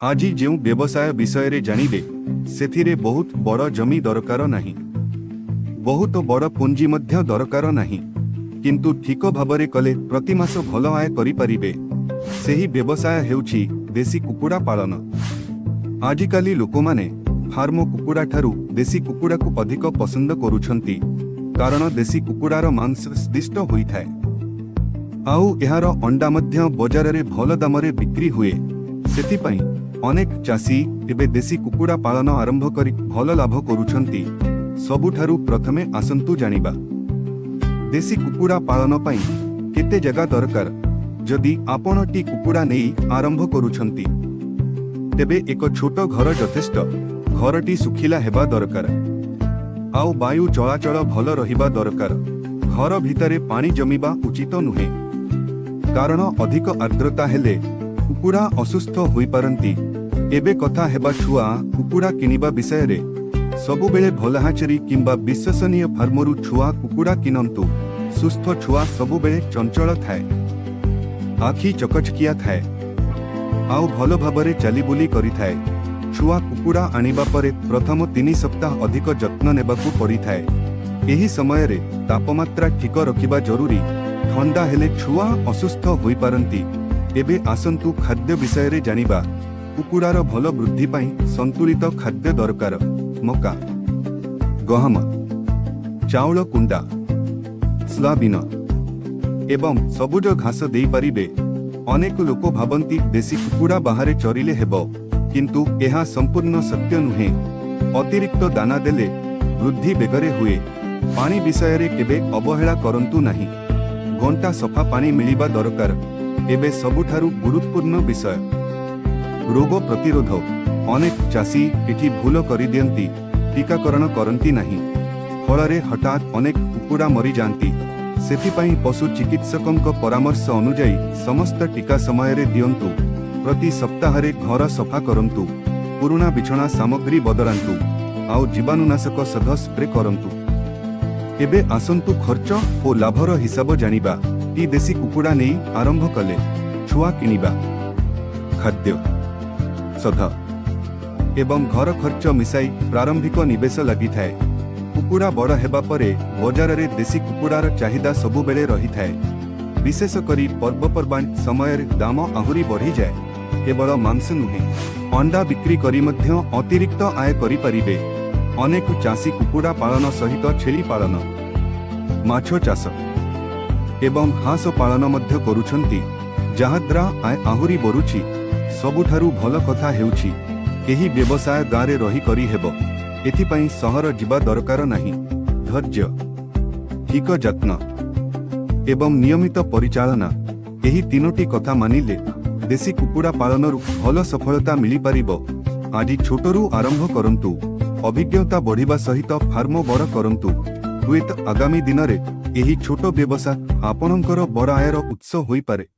आजी जो व्यवसाय विषय रे जानिबे सेथिरे बहुत बड़ जमी दरकार नाही, बहुत बड़ पुंजी मध्य दरकार नाही, किंतु ठीक भाबरे कले प्रति मास भल आय करि परिबे। सेही व्यवसाय हेउछि देसी कुकुड़ा पालन। आजिकाली लोकमाने फार्म कुकुड़ा ठारू देसी कुकुड़ा को अधिक पसंद करुछंती, कारण देसी कुकुड़ार मांस स्वादिष्ट होइथाय आउ एहार अंडा मध्य बजार रे भल दाम रे बिक्री हुए। सेथिपई अनेक चाषी एबे देसी कुकुड़ा पालन आरंभ करी भल लाभ करुछंती। सबुठारु प्रथमे आसंतु जानिबा देसी कुकुड़ा पालन पई केते जगह दरकार। जदि आपण टी कुकुड़ा नेई आरंभ करुछंती तेबे एक छोट घर यथेष्ट। घरटी सुखिला हेबा दरकार आउ वायु चलाचल भल रहिबा दरकार। घर भितरे पानी जमिबा उचित नुहे, कारण अधिक आर्द्रता हेले कुकुड़ा असुस्थ होई पारंती। एबे कथा हेबा छुआ कुकुड़ा किनिबा विषय रे। सबु बेले भलाहाचेरी किंबा विश्वसनीय फार्मरु छुआ कुकुड़ा किनंतु। सुस्थ छुआ सबु बेले चंचल थाए, आखि चकचकिया थाए आउ भल भाबरे चाली बुली करि थाए। छुआ कुकुड़ा आनिबा परे प्रथम 3 सप्ताह अधिक जत्न नेबाकू पड़ी थाए। एही समय रे तापमात्रा ठीक रखिबा जरूरी। ठंडा हेले छुआ असुस्थ होई पारंती। एबे आसंतु खाद्य विषय रे जानिबा। कुकुड़ार भल वृद्धि पाई संतुलित खाद्य दरकार। मका, गहम, चाउल कुंडा, सोयाबीन एवं सबुज घास देई पारिबे। अनेक लोक भाबंती देसी कुकुड़ा बाहरे चरिले हेबो, किंतु एहा संपूर्ण सत्य नुहे। अतिरिक्त दाना देले वृद्धि बेगरे हुए। पानी विषय रे केबे अवहेला करंतु नाही। घंटा सफा पानी मिलिबा दरकार एबे सबुठारु गुरुत्वपूर्ण विषय। रोग प्रतिरोध। अनेक चाषी एठी भूल करि दियंती, टीकाकरण करंती नाही। फलरे हठात अनेक कुकुड़ा मरि जांती। सेथिपई पशु चिकित्सकंक परामर्श अनुଯାयी समस्त टीका समय रे दियंतु। प्रति सप्ताह रे घर सफा करंतु। पुराना बिछଣା सामग्री बदलांतु आउ जीवाणुनाशक सद स्प्रे करंतु। एबे आसंतु खर्च और लाभर हिसाब जानिबा। टी देसी कुकुड़ा नहीं आरंभ कले छुआ किनिबा, खाद्य, सध एवं घर खर्च मिसाई प्रारंभिक निवेश लगी थाए। कुकुड़ा बड़ हेबा परे बजार रे देसी कुकुड़ार चाहिदा सबु बेले रही थाए। विशेष करी पर्वपर्वाणी समय दाम आहुरी बढ़ी जाए। केवल मांस नुहे, अंडा बिक्री करी मध्य अतिरिक्त आय करि परिबे। अनेक चाषी कुकुड़ा पालन सहित छेली पालन, माछ चाष एवं हांस पालन मध्य करुछंती, जहाद्रा आय आहुरी बरुछि। सबुठारु भल कथा हेउछि एही व्यवसाय गाँरे रही करी हेबो। एथिपई सहर जिबा दरकार नाही। धैर्य, ठीक जत्न एवं नियमित परिचालना, एही तीनोटी कथा मानिले देसी कुकुड़ा पालनरु भल सफलता मिली पारिबो। आदि छोटरू आरंभ करंतु। अभिज्ञता बढ़िबा सहित फार्म बड़ करंतु। हुएत आगामी दिन रे एही छोट व्यवसाय आपणकर बड़ आयर उत्स होई पारे।